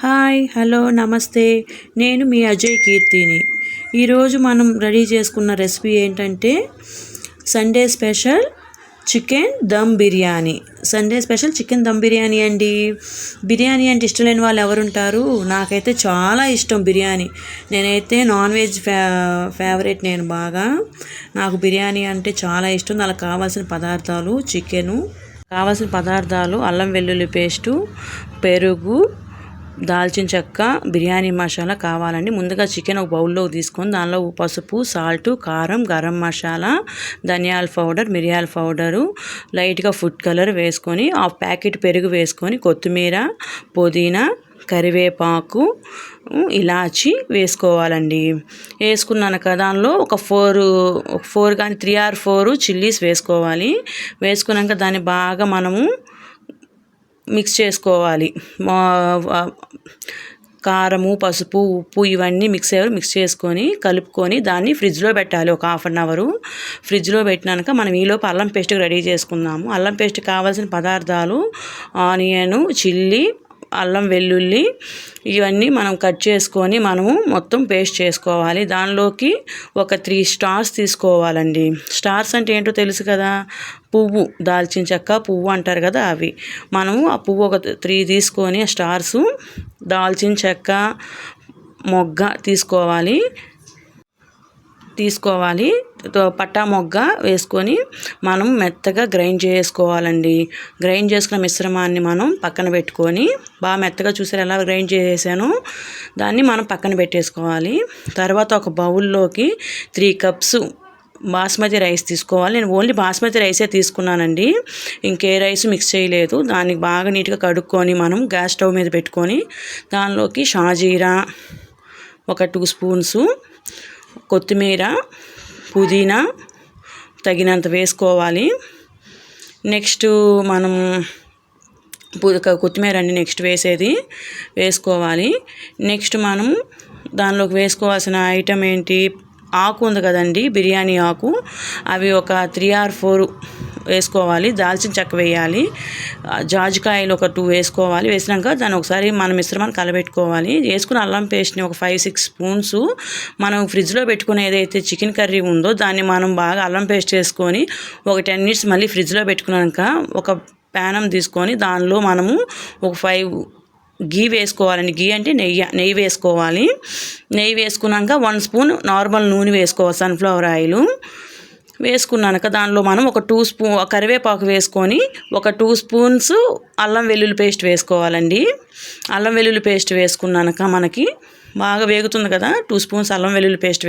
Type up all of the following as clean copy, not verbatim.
Hi hello నమస్తే. నేను మీ అజయ్ కీర్తిని. ఈరోజు మనం రెడీ చేసుకున్న రెసిపీ ఏంటంటే Sunday special chicken dum biryani. Sunday special chicken dum biryani అండి. బిర్యానీ అంటే ఇష్టం లేని వాళ్ళు ఎవరుంటారు? నాకైతే చాలా ఇష్టం బిర్యానీ. నేనైతే నాన్ వెజ్ ఫేవరెట్. నాకు బిర్యానీ అంటే చాలా ఇష్టం. దానికి కావాల్సిన పదార్థాలు అల్లం వెల్లుల్లి పేస్టు, పెరుగు, దాల్చిన చెక్క, బిర్యానీ మసాలా కావాలండి. ముందుగా చికెన్ ఒక బౌల్లో తీసుకొని దానిలో పసుపు, సాల్ట్, కారం, గరం మసాలా, ధనియాల పౌడర్, మిరియాల పౌడరు, లైట్గా ఫుడ్ కలర్ వేసుకొని హాఫ్ ప్యాకెట్ పెరుగు వేసుకొని కొత్తిమీర, పుదీనా, కరివేపాకు, ఇలాచి వేసుకోవాలండి. వేసుకున్నాక దానిలో ఒక ఫోర్ కానీ 3 or 4 చిల్లీస్ వేసుకోవాలి. వేసుకున్నాక దాన్ని బాగా మనము మిక్స్ చేసుకోవాలి. కారము, పసుపు, ఉప్పు ఇవన్నీ మిక్స్ చేసుకొని కలుపుకొని దాన్ని ఫ్రిడ్జ్లో పెట్టాలి ఒక 1/2 hour. ఫ్రిడ్జ్లో పెట్టినాక మనం ఈలోపు అల్లం పేస్ట్ రెడీ చేసుకుందాము. అల్లం పేస్ట్ కావాల్సిన పదార్థాలు ఆనియను, చిల్లీ, అల్లం వెల్లుల్లి ఇవన్నీ మనం కట్ చేసుకొని మనము మొత్తం పేస్ట్ చేసుకోవాలి. దానిలోకి ఒక 3 stars తీసుకోవాలండి. స్టార్స్ అంటే ఏంటో తెలుసు కదా, పువ్వు, దాల్చిన చెక్క పువ్వు అంటారు కదా, అవి. మనము ఆ పువ్వు ఒక 3 తీసుకొని స్టార్సు, దాల్చిన చెక్క మొగ్గ తీసుకోవాలి. పట్టా మొగ్గ వేసుకొని మనం మెత్తగా గ్రైండ్ చేసుకోవాలండి. గ్రైండ్ చేసుకున్న మిశ్రమాన్ని మనం పక్కన పెట్టుకొని బాగా మెత్తగా చూసారు ఎలా గ్రైండ్ చేసానో దాన్ని మనం పక్కన పెట్టేసుకోవాలి. తర్వాత ఒక బౌల్లోకి 3 cups బాస్మతి రైస్ తీసుకోవాలి. నేను ఓన్లీ బాస్మతి రైసే తీసుకున్నానండి, ఇంకే రైస్ మిక్స్ చేయలేదు. దానికి బాగా నీట్గా కడుక్కొని మనం గ్యాస్ స్టవ్ మీద పెట్టుకొని దానిలోకి షాజీరా ఒక 2 spoons, కొత్తిమీర, పుదీనా తగినంత వేసుకోవాలి. నెక్స్ట్ మనం కొత్తిమీర అండి నెక్స్ట్ వేసుకోవాలి. నెక్స్ట్ మనం దానిలోకి వేసుకోవాల్సిన ఐటమ్ ఏంటి, ఆకు ఉంది కదండి, బిర్యానీ ఆకు, అవి ఒక 3 or 4 వేసుకోవాలి. దాల్చిన చెక్క వేయాలి. జాజికాయలు ఒక 2 వేసుకోవాలి. వేసినాక దాన్ని ఒకసారి మన మిశ్రమాన్ని కలబెట్టుకోవాలి. వేసుకున్న అల్లం పేస్ట్ని ఒక 5-6 spoons మనం ఫ్రిడ్జ్లో పెట్టుకుని ఏదైతే చికెన్ కర్రీ ఉందో దాన్ని మనం బాగా అల్లం పేస్ట్ చేసుకొని ఒక 10 minutes మళ్ళీ ఫ్రిడ్జ్లో పెట్టుకున్నాక ఒక ప్యానం తీసుకొని దానిలో మనము ఒక 5 గీ వేసుకోవాలండి. గీ అంటే నెయ్యి వేసుకోవాలి. నెయ్యి వేసుకున్నాక 1 spoon నార్మల్ నూనె వేసుకోవాలి, సన్ఫ్లవర్ ఆయిల్ వేసుకున్నాక దానిలో మనం ఒక 2 spoons కరివేపాకు వేసుకొని ఒక 2 spoons అల్లం వెల్లుల్లి పేస్ట్ వేసుకోవాలండి. అల్లం వెల్లుల్లి పేస్ట్ వేసుకున్నాక మనకి బాగా వేగుతుంది కదా, 2 spoons అల్లం వెల్లుల్లి పేస్ట్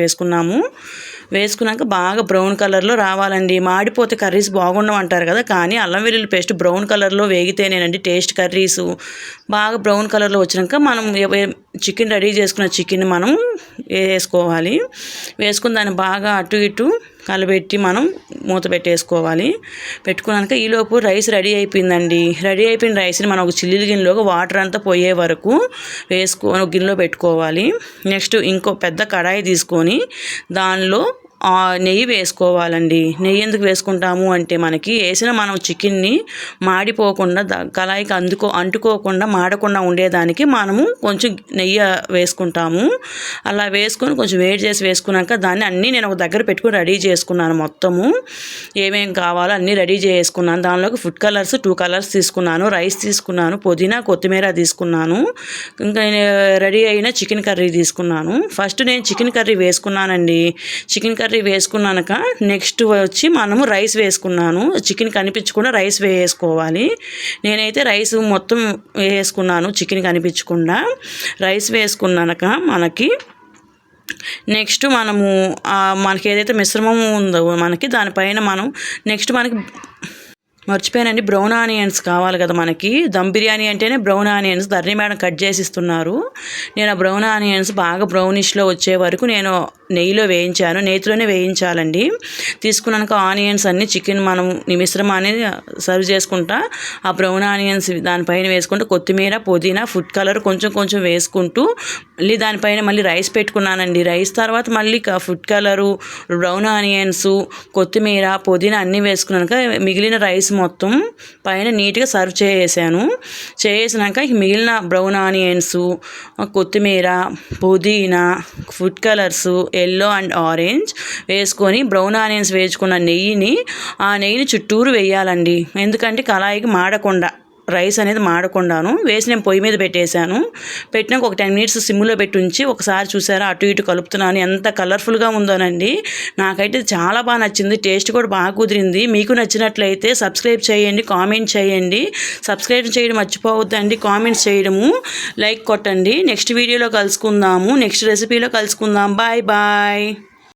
వేసుకున్నాక బాగా బ్రౌన్ కలర్లో రావాలండి. మాడిపోతే కర్రీస్ బాగుండవు అంటారు కదా, కానీ అల్లం వెల్లుల్లి పేస్ట్ బ్రౌన్ కలర్లో వేగితేనేనండి టేస్ట్. కర్రీస్ బాగా బ్రౌన్ కలర్లో వచ్చినాక మనం చికెన్ రెడీ చేసుకున్న చికెన్ మనం వేసుకోవాలి. వేసుకుని దాన్ని బాగా అటు ఇటు కలబెట్టి మనం మూత పెట్టేసుకోవాలి. పెట్టుకున్నాక ఈలోపు రైస్ రెడీ అయిపోయిందండి. రెడీ అయిపోయిన రైస్ని మనం ఒక చిల్లీల గిన్నెలోకి వాటర్ అంతా పోయే వరకు వేసుకొని ఒక గిన్నెలో పెట్టుకోవాలి. నెక్స్ట్ ఇంకో పెద్ద కడాయి తీసుకొని దానిలో నెయ్యి వేసుకోవాలండి. నెయ్యి ఎందుకు వేసుకుంటాము అంటే మనకి మనం చికెన్ని మాడిపోకుండా కళాయికి అంటుకోకుండా మాడకుండా ఉండేదానికి మనము కొంచెం నెయ్యి వేసుకుంటాము. అలా వేసుకొని కొంచెం వేడి చేసి వేసుకున్నాక దాన్ని అన్నీ నేను ఒక దగ్గర పెట్టుకుని రెడీ చేసుకున్నాను. మొత్తము ఏమేమి కావాలో అన్నీ రెడీ చేసుకున్నాను. దానిలోకి ఫుడ్ కలర్స్ 2 colors తీసుకున్నాను, రైస్ తీసుకున్నాను, పుదీనా, కొత్తిమీర తీసుకున్నాను, ఇంకా రెడీ అయిన చికెన్ కర్రీ తీసుకున్నాను. ఫస్ట్ నేను చికెన్ కర్రీ వేసుకున్నానండి. చికెన్ కర్రీ వేసుకున్నాక నెక్స్ట్ వచ్చి మనము రైస్ వేసుకున్నాను. చికెన్ కనిపించకుండా రైస్ వేసుకోవాలి. నేనైతే రైస్ మొత్తం వేసుకున్నాను, చికెన్ కనిపించకుండా రైస్ వేసుకున్నాక మనకి నెక్స్ట్ మనకి ఏదైతే మిశ్రమం ఉందో మనకి దానిపైన మనం నెక్స్ట్ మనకి మర్చిపోయానండి, బ్రౌన్ ఆనియన్స్ కావాలి కదా మనకి. దమ్ బిర్యానీ అంటేనే బ్రౌన్ ఆనియన్స్. ధరణి మేడం కట్ చేసి ఇస్తున్నారు. నేను ఆ బ్రౌన్ ఆనియన్స్ బాగా బ్రౌనిష్లో వచ్చే వరకు నేను నెయ్యిలో వేయించాను. నేతిలోనే వేయించాలండి. తీసుకున్నాక ఆనియన్స్ అన్నీ చికెన్ మనం మిశ్రమాన్ని సర్వ్ చేసుకుంటా ఆ బ్రౌన్ ఆనియన్స్ దానిపైన వేసుకుంటూ కొత్తిమీర, పుదీనా, ఫుడ్ కలర్ కొంచెం కొంచెం వేసుకుంటూ మళ్ళీ దానిపైన మళ్ళీ రైస్ పెట్టుకున్నానండి. రైస్ తర్వాత మళ్ళీ ఫుడ్ కలరు, బ్రౌన్ ఆనియన్స్, కొత్తిమీర, పుదీనా అన్నీ వేసుకున్నాక మిగిలిన రైస్ మొత్తం పైన నీట్గా సర్వ్ చేసినాక మిగిలిన బ్రౌన్ ఆనియన్స్, కొత్తిమీర, పుదీనా, food colours yellow and orange వేసుకొని బ్రౌన్ ఆనియన్స్ వేసుకున్న ఆ నెయ్యిని చుట్టూరు వేయాలండి. ఎందుకంటే కళాయికి మాడకుండా, రైస్ అనేది మాడకుండాను వేసి నేను పొయ్యి మీద పెట్టినాక ఒక 10 మినిట్స్ సిమ్లో పెట్టి ఉంచి ఒకసారి చూసారా అటు ఇటు కలుపుతున్నాను. ఎంత కలర్ఫుల్గా ఉందోనండి. నాకైతే చాలా బాగా నచ్చింది. టేస్ట్ కూడా బాగా కుదిరింది. మీకు నచ్చినట్లయితే సబ్స్క్రైబ్ చేయండి, కామెంట్ చేయండి. సబ్స్క్రైబ్ చేయడం మర్చిపోవద్దండి, కామెంట్స్ చేయడము, లైక్ కొట్టండి. నెక్స్ట్ వీడియోలో కలుసుకుందాము, నెక్స్ట్ రెసిపీలో కలుసుకుందాం. Bye bye.